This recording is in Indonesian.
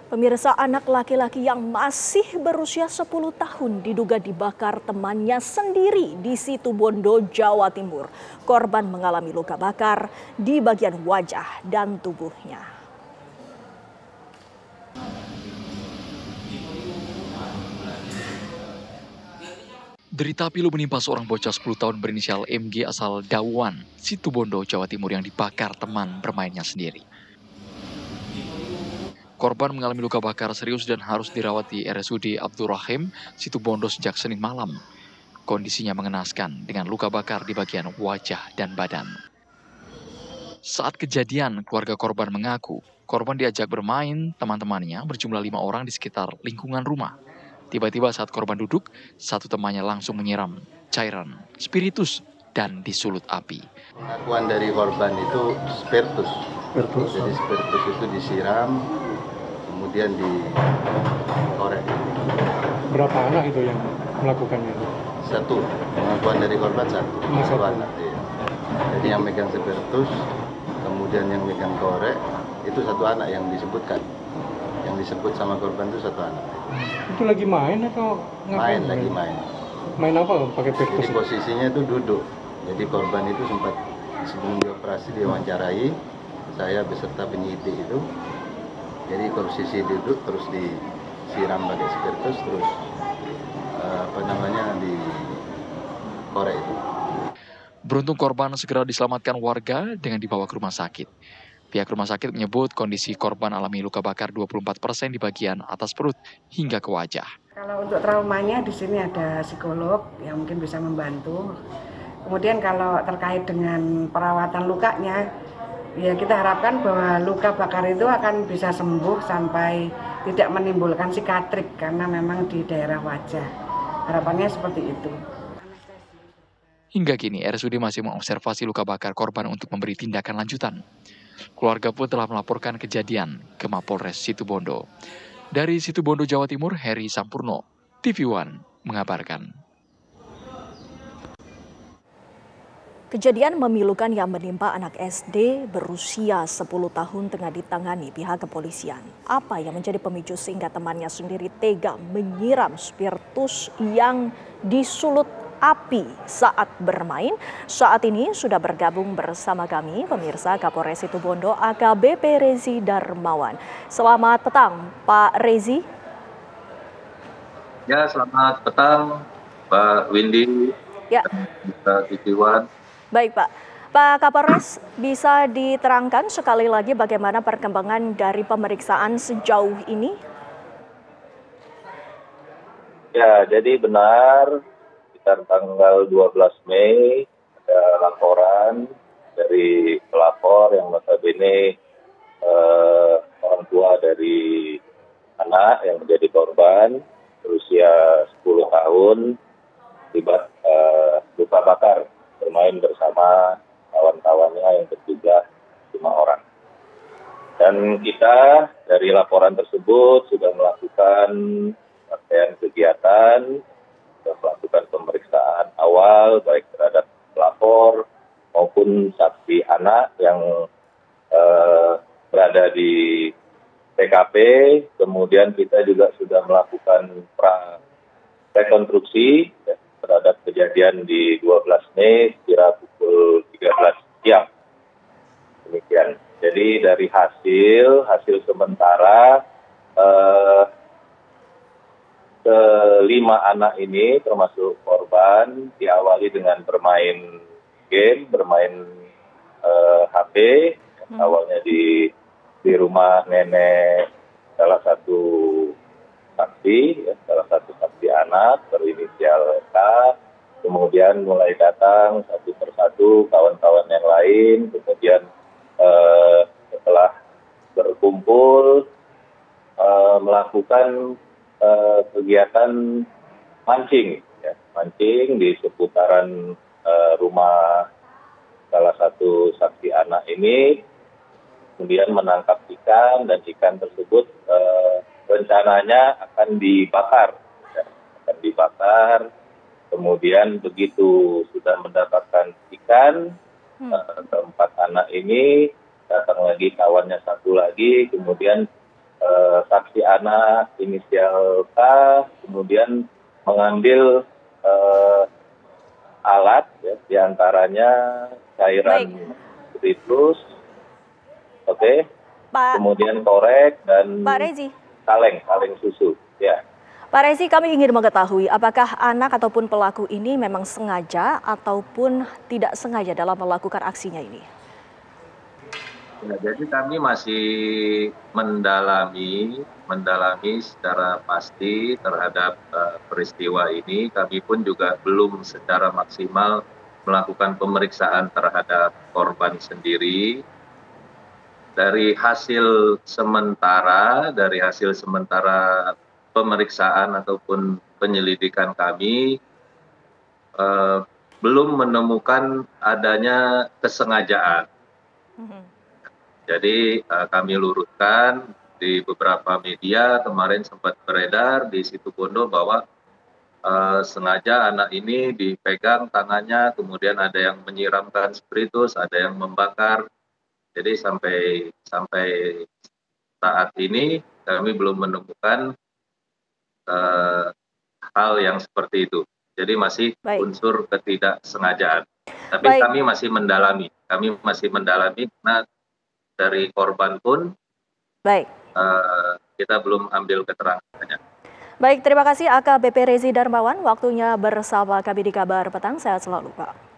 Pemirsa, anak laki-laki yang masih berusia 10 tahun diduga dibakar temannya sendiri di Situbondo, Jawa Timur. Korban mengalami luka bakar di bagian wajah dan tubuhnya. Derita pilu menimpa seorang bocah 10 tahun berinisial MG asal Dawan, Situbondo, Jawa Timur yang dibakar teman bermainnya sendiri. Korban mengalami luka bakar serius dan harus dirawat di RSUD Abdurrahim, Situbondo sejak Senin malam. Kondisinya mengenaskan dengan luka bakar di bagian wajah dan badan. Saat kejadian, keluarga korban mengaku korban diajak bermain teman-temannya berjumlah 5 orang di sekitar lingkungan rumah. Tiba-tiba saat korban duduk, satu temannya langsung menyiram cairan spiritus dan disulut api. Pengakuan dari korban itu spiritus. Jadi spiritus itu disiram, kemudian dikorek. Berapa anak itu yang melakukannya? Satu, pengakuan dari korban satu anak. Iya. Jadi yang megang spiritus, kemudian yang megang korek, itu satu anak yang disebutkan. Yang disebut sama korban itu satu anak. Itu lagi main atau ngapain? Lagi main. Main apa pakai spiritus? Jadi posisinya itu duduk. Jadi korban itu sempat sebelum dioperasi diwawancarai, saya beserta penyidik itu. Jadi posisi duduk terus disiram pakai spiritus terus dikorek itu. Beruntung korban segera diselamatkan warga dengan dibawa ke rumah sakit. Pihak rumah sakit menyebut kondisi korban alami luka bakar 24% di bagian atas perut hingga ke wajah. Kalau untuk traumanya di sini ada psikolog yang mungkin bisa membantu. Kemudian kalau terkait dengan perawatan lukanya, ya kita harapkan bahwa luka bakar itu akan bisa sembuh sampai tidak menimbulkan sikatrik karena memang di daerah wajah. Harapannya seperti itu. Hingga kini RSUD masih mengobservasi luka bakar korban untuk memberi tindakan lanjutan. Keluarga pun telah melaporkan kejadian ke Mapolres Situbondo. Dari Situbondo, Jawa Timur, Heri Sampurno, TV One mengabarkan. Kejadian memilukan yang menimpa anak SD berusia 10 tahun tengah ditangani pihak kepolisian. Apa yang menjadi pemicu sehingga temannya sendiri tega menyiram spiritus yang disulut api saat bermain? Saat ini sudah bergabung bersama kami pemirsa Kapolres Situbondo AKBP Rezi Darmawan. Selamat petang Pak Rezi. Ya, selamat petang Pak Windy. Ya. Bisa Titiwan. Baik Pak. Pak Kapolres, bisa diterangkan sekali lagi bagaimana perkembangan dari pemeriksaan sejauh ini? Ya, jadi benar tanggal 12 Mei ada laporan dari pelapor yang notabene orang tua dari anak yang menjadi korban berusia 10 tahun akibat luka bakar bermain bersama kawan-kawannya yang berjumlah 5 orang. Dan kita dari laporan tersebut sudah melakukan rangkaian kegiatan, melakukan pemeriksaan awal baik terhadap pelapor maupun saksi anak yang berada di TKP. Kemudian kita juga sudah melakukan rekonstruksi terhadap kejadian di 12 Mei kira pukul 13 siang. Demikian. Jadi dari hasil sementara kelima anak ini termasuk korban diawali dengan bermain game, bermain HP. Awalnya di rumah nenek salah satu saksi anak berinisial K. Kemudian mulai datang satu persatu kawan-kawan yang lain. Kemudian setelah berkumpul melakukan kegiatan mancing di seputaran rumah salah satu saksi anak ini, kemudian menangkap ikan dan ikan tersebut rencananya akan dibakar. Kemudian begitu sudah mendapatkan ikan, keempat anak ini datang lagi kawannya satu lagi, kemudian saksi anak inisial K, kemudian mengambil alat, ya, diantaranya cairan spiritus, kemudian korek dan Pak Rezi. kaleng susu. Ya. Pak Rezi, kami ingin mengetahui apakah anak ataupun pelaku ini memang sengaja ataupun tidak sengaja dalam melakukan aksinya ini? Ya, jadi kami masih mendalami secara pasti terhadap peristiwa ini. Kami pun juga belum secara maksimal melakukan pemeriksaan terhadap korban sendiri. Dari hasil sementara pemeriksaan ataupun penyelidikan kami belum menemukan adanya kesengajaan. Jadi kami luruskan di beberapa media kemarin sempat beredar di Situbondo bahwa sengaja anak ini dipegang tangannya, kemudian ada yang menyiramkan spiritus, ada yang membakar. Jadi sampai saat ini kami belum menemukan hal yang seperti itu. Jadi masih unsur ketidaksengajaan. Tapi kami masih mendalami. Karena dari korban pun kita belum ambil keterangannya. Baik, terima kasih AKBP Rezi Darmawan waktunya bersama kami di Kabar Petang. Sehat selalu, Pak.